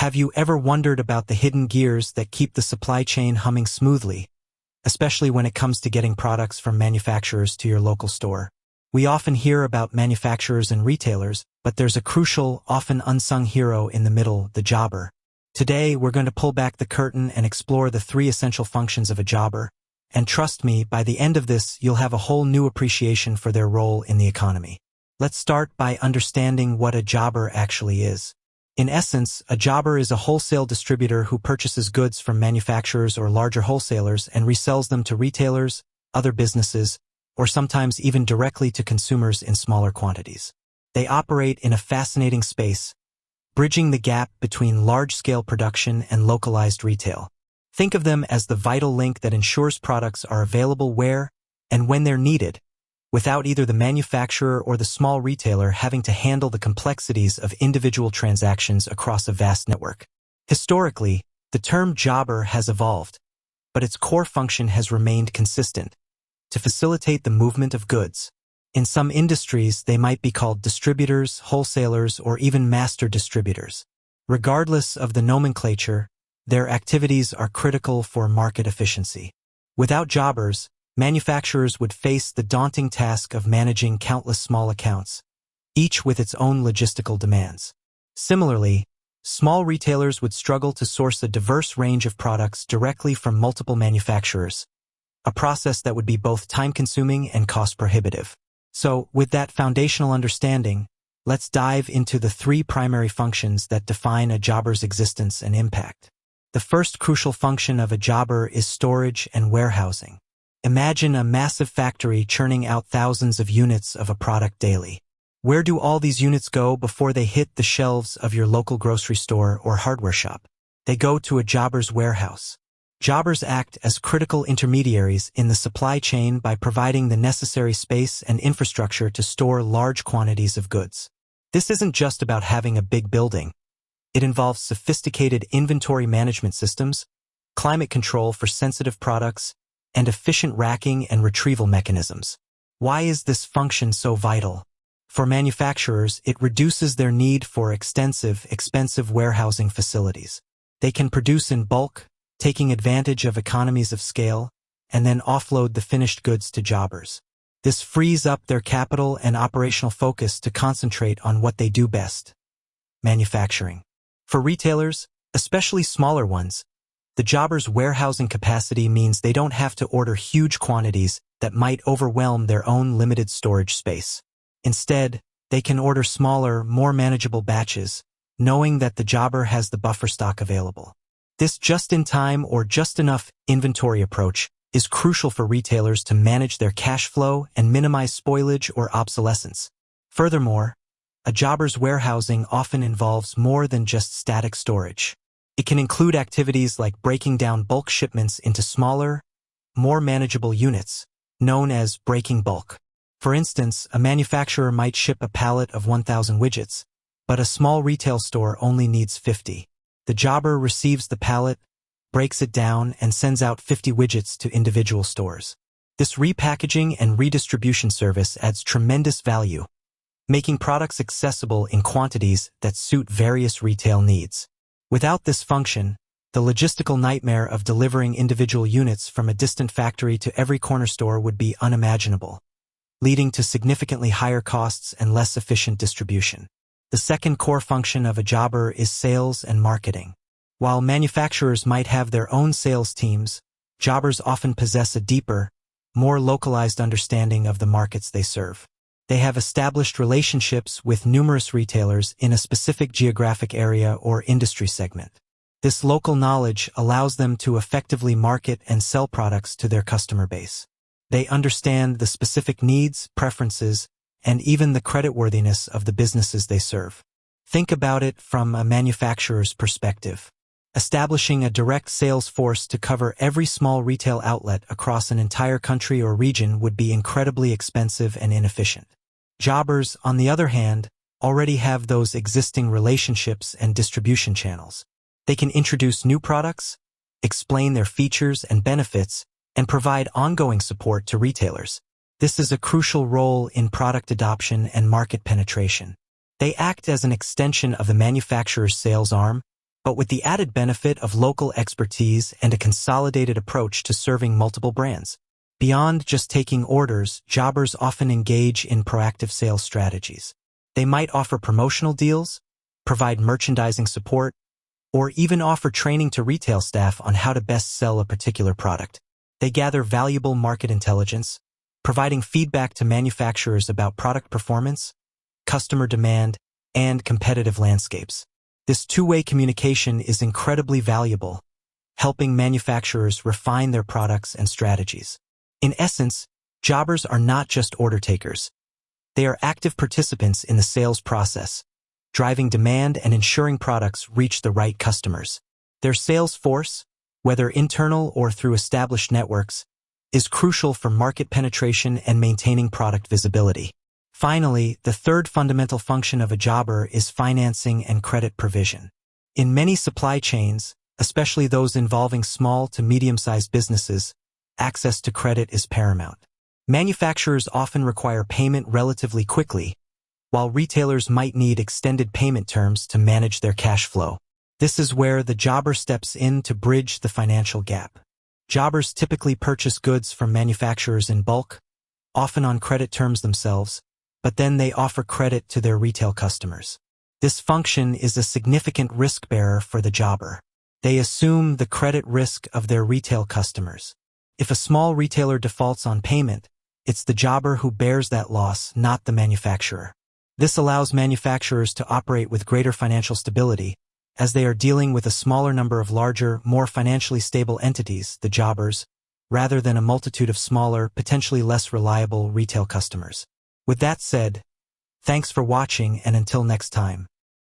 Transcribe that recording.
Have you ever wondered about the hidden gears that keep the supply chain humming smoothly, especially when it comes to getting products from manufacturers to your local store? We often hear about manufacturers and retailers, but there's a crucial, often unsung hero in the middle, the jobber. Today, we're going to pull back the curtain and explore the 3 essential functions of a jobber. And trust me, by the end of this, you'll have a whole new appreciation for their role in the economy. Let's start by understanding what a jobber actually is. In essence, a jobber is a wholesale distributor who purchases goods from manufacturers or larger wholesalers and resells them to retailers, other businesses, or sometimes even directly to consumers in smaller quantities. They operate in a fascinating space, bridging the gap between large-scale production and localized retail. Think of them as the vital link that ensures products are available where and when they're needed, without either the manufacturer or the small retailer having to handle the complexities of individual transactions across a vast network. Historically, the term jobber has evolved, but its core function has remained consistent: to facilitate the movement of goods. In some industries, they might be called distributors, wholesalers, or even master distributors. Regardless of the nomenclature, their activities are critical for market efficiency. Without jobbers, manufacturers would face the daunting task of managing countless small accounts, each with its own logistical demands. Similarly, small retailers would struggle to source a diverse range of products directly from multiple manufacturers, a process that would be both time-consuming and cost-prohibitive. So, with that foundational understanding, let's dive into the 3 primary functions that define a jobber's existence and impact. The first crucial function of a jobber is storage and warehousing. Imagine a massive factory churning out thousands of units of a product daily. Where do all these units go before they hit the shelves of your local grocery store or hardware shop? They go to a jobber's warehouse. Jobbers act as critical intermediaries in the supply chain by providing the necessary space and infrastructure to store large quantities of goods. This isn't just about having a big building. It involves sophisticated inventory management systems, climate control for sensitive products, and efficient racking and retrieval mechanisms. Why is this function so vital? For manufacturers, it reduces their need for expensive warehousing facilities. They can produce in bulk, taking advantage of economies of scale, and then offload the finished goods to jobbers. This frees up their capital and operational focus to concentrate on what they do best: manufacturing. For retailers, especially smaller ones, the jobber's warehousing capacity means they don't have to order huge quantities that might overwhelm their own limited storage space. Instead, they can order smaller, more manageable batches, knowing that the jobber has the buffer stock available. This just-in-time or just-enough inventory approach is crucial for retailers to manage their cash flow and minimize spoilage or obsolescence. Furthermore, a jobber's warehousing often involves more than just static storage. It can include activities like breaking down bulk shipments into smaller, more manageable units, known as breaking bulk. For instance, a manufacturer might ship a pallet of 1,000 widgets, but a small retail store only needs 50. The jobber receives the pallet, breaks it down, and sends out 50 widgets to individual stores. This repackaging and redistribution service adds tremendous value, making products accessible in quantities that suit various retail needs. Without this function, the logistical nightmare of delivering individual units from a distant factory to every corner store would be unimaginable, leading to significantly higher costs and less efficient distribution. The second core function of a jobber is sales and marketing. While manufacturers might have their own sales teams, jobbers often possess a deeper, more localized understanding of the markets they serve. They have established relationships with numerous retailers in a specific geographic area or industry segment. This local knowledge allows them to effectively market and sell products to their customer base. They understand the specific needs, preferences, and even the creditworthiness of the businesses they serve. Think about it from a manufacturer's perspective. Establishing a direct sales force to cover every small retail outlet across an entire country or region would be incredibly expensive and inefficient. Jobbers, on the other hand, already have those existing relationships and distribution channels. They can introduce new products, explain their features and benefits, and provide ongoing support to retailers. This is a crucial role in product adoption and market penetration. They act as an extension of the manufacturer's sales arm, but with the added benefit of local expertise and a consolidated approach to serving multiple brands. Beyond just taking orders, jobbers often engage in proactive sales strategies. They might offer promotional deals, provide merchandising support, or even offer training to retail staff on how to best sell a particular product. They gather valuable market intelligence, providing feedback to manufacturers about product performance, customer demand, and competitive landscapes. This two-way communication is incredibly valuable, helping manufacturers refine their products and strategies. In essence, jobbers are not just order takers. They are active participants in the sales process, driving demand and ensuring products reach the right customers. Their sales force, whether internal or through established networks, is crucial for market penetration and maintaining product visibility. Finally, the third fundamental function of a jobber is financing and credit provision. In many supply chains, especially those involving small to medium-sized businesses, access to credit is paramount. Manufacturers often require payment relatively quickly, while retailers might need extended payment terms to manage their cash flow. This is where the jobber steps in to bridge the financial gap. Jobbers typically purchase goods from manufacturers in bulk, often on credit terms themselves, but then they offer credit to their retail customers. This function is a significant risk bearer for the jobber. They assume the credit risk of their retail customers. If a small retailer defaults on payment, it's the jobber who bears that loss, not the manufacturer. This allows manufacturers to operate with greater financial stability, as they are dealing with a smaller number of larger, more financially stable entities, the jobbers, rather than a multitude of smaller, potentially less reliable retail customers. With that said, thanks for watching, and until next time.